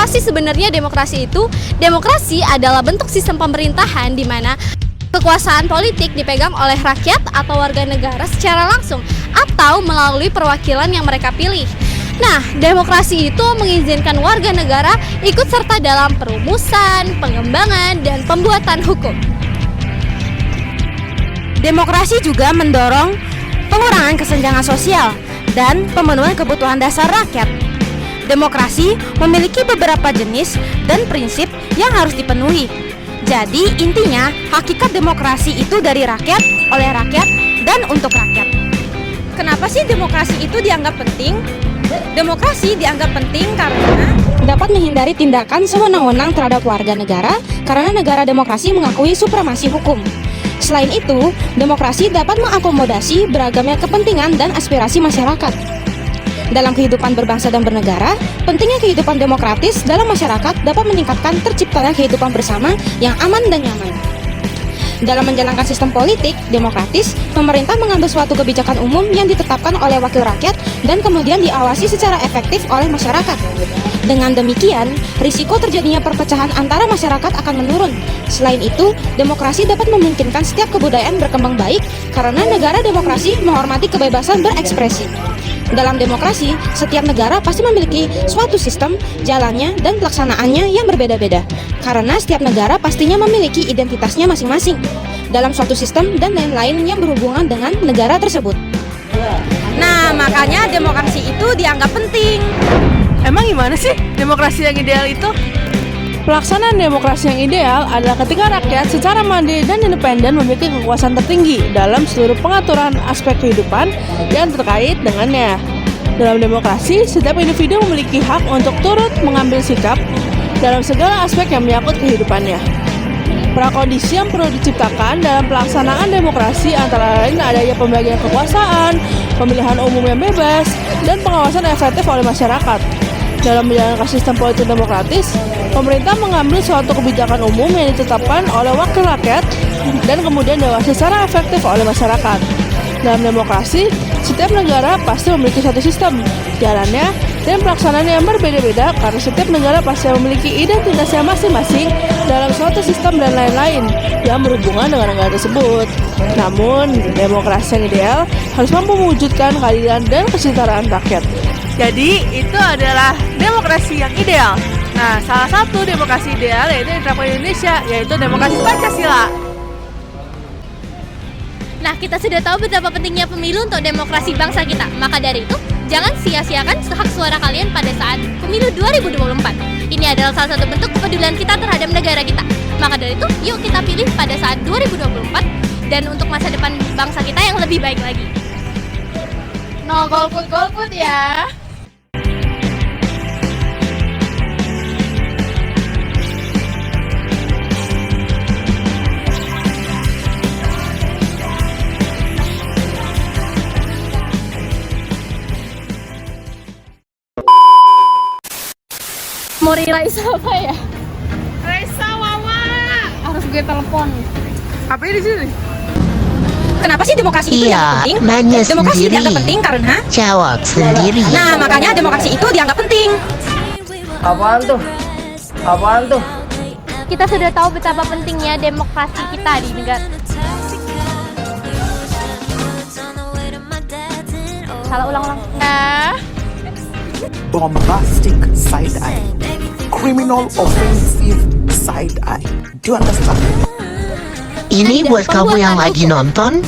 Apa sih sebenarnya demokrasi itu? Demokrasi adalah bentuk sistem pemerintahan di mana kekuasaan politik dipegang oleh rakyat atau warga negara secara langsung atau melalui perwakilan yang mereka pilih. Nah, demokrasi itu mengizinkan warga negara ikut serta dalam perumusan, pengembangan, dan pembuatan hukum. Demokrasi juga mendorong pengurangan kesenjangan sosial dan pemenuhan kebutuhan dasar rakyat. Demokrasi memiliki beberapa jenis dan prinsip yang harus dipenuhi. Jadi intinya, hakikat demokrasi itu dari rakyat, oleh rakyat, dan untuk rakyat. Kenapa sih demokrasi itu dianggap penting? Demokrasi dianggap penting karena dapat menghindari tindakan sewenang-wenang terhadap warga negara karena negara demokrasi mengakui supremasi hukum. Selain itu, demokrasi dapat mengakomodasi beragamnya kepentingan dan aspirasi masyarakat. Dalam kehidupan berbangsa dan bernegara, pentingnya kehidupan demokratis dalam masyarakat dapat meningkatkan terciptanya kehidupan bersama yang aman dan nyaman. Dalam menjalankan sistem politik demokratis, pemerintah mengambil suatu kebijakan umum yang ditetapkan oleh wakil rakyat dan kemudian diawasi secara efektif oleh masyarakat. Dengan demikian, risiko terjadinya perpecahan antara masyarakat akan menurun. Selain itu, demokrasi dapat memungkinkan setiap kebudayaan berkembang baik karena negara demokrasi menghormati kebebasan berekspresi. Dalam demokrasi, setiap negara pasti memiliki suatu sistem, jalannya, dan pelaksanaannya yang berbeda-beda. Karena setiap negara pastinya memiliki identitasnya masing-masing dalam suatu sistem dan lain-lain yang berhubungan dengan negara tersebut. Nah, makanya demokrasi itu dianggap penting. Emang gimana sih demokrasi yang ideal itu? Pelaksanaan demokrasi yang ideal adalah ketika rakyat secara mandiri dan independen memiliki kekuasaan tertinggi dalam seluruh pengaturan aspek kehidupan yang terkait dengannya. Dalam demokrasi, setiap individu memiliki hak untuk turut mengambil sikap dalam segala aspek yang menyangkut kehidupannya. Prakondisi yang perlu diciptakan dalam pelaksanaan demokrasi antara lain adanya pembagian kekuasaan, pemilihan umum yang bebas, dan pengawasan efektif oleh masyarakat. Dalam menjalankan sistem politik demokratis, pemerintah mengambil suatu kebijakan umum yang ditetapkan oleh wakil rakyat dan kemudian diawasi secara efektif oleh masyarakat. Dalam demokrasi, setiap negara pasti memiliki satu sistem, jalannya, dan pelaksanaannya yang berbeda-beda karena setiap negara pasti memiliki identitasnya masing-masing dalam suatu sistem dan lain-lain yang berhubungan dengan negara tersebut. Namun, demokrasi yang ideal harus mampu mewujudkan keadilan dan kesetaraan rakyat. Jadi, itu adalah demokrasi yang ideal. Nah, salah satu demokrasi ideal yaitu yang diterapkan di Indonesia, yaitu demokrasi Pancasila. Nah, kita sudah tahu betapa pentingnya pemilu untuk demokrasi bangsa kita. Maka dari itu, jangan sia-siakan hak suara kalian pada saat pemilu 2024. Ini adalah salah satu bentuk kepedulian kita terhadap negara kita. Maka dari itu, yuk kita pilih pada saat 2024 dan untuk masa depan bangsa kita yang lebih baik lagi. No golput ya. Mau Raisa apa ya? Raisa Wawa. Harus gue telepon. Apa di sini? Kenapa sih demokrasi itu Iya, dianggap penting? nanya Demokrasi sendiri. dianggap penting karena Jawab sendiri. Nah, makanya demokrasi itu dianggap penting. Apaan tuh? Apaan tuh? Kita sudah tahu betapa pentingnya demokrasi kita di negara. Salah ulang-ulang. Nah, Bombastic side eye, criminal offensive side eye. Do you understand? Ini buat kamu yang lagi nonton,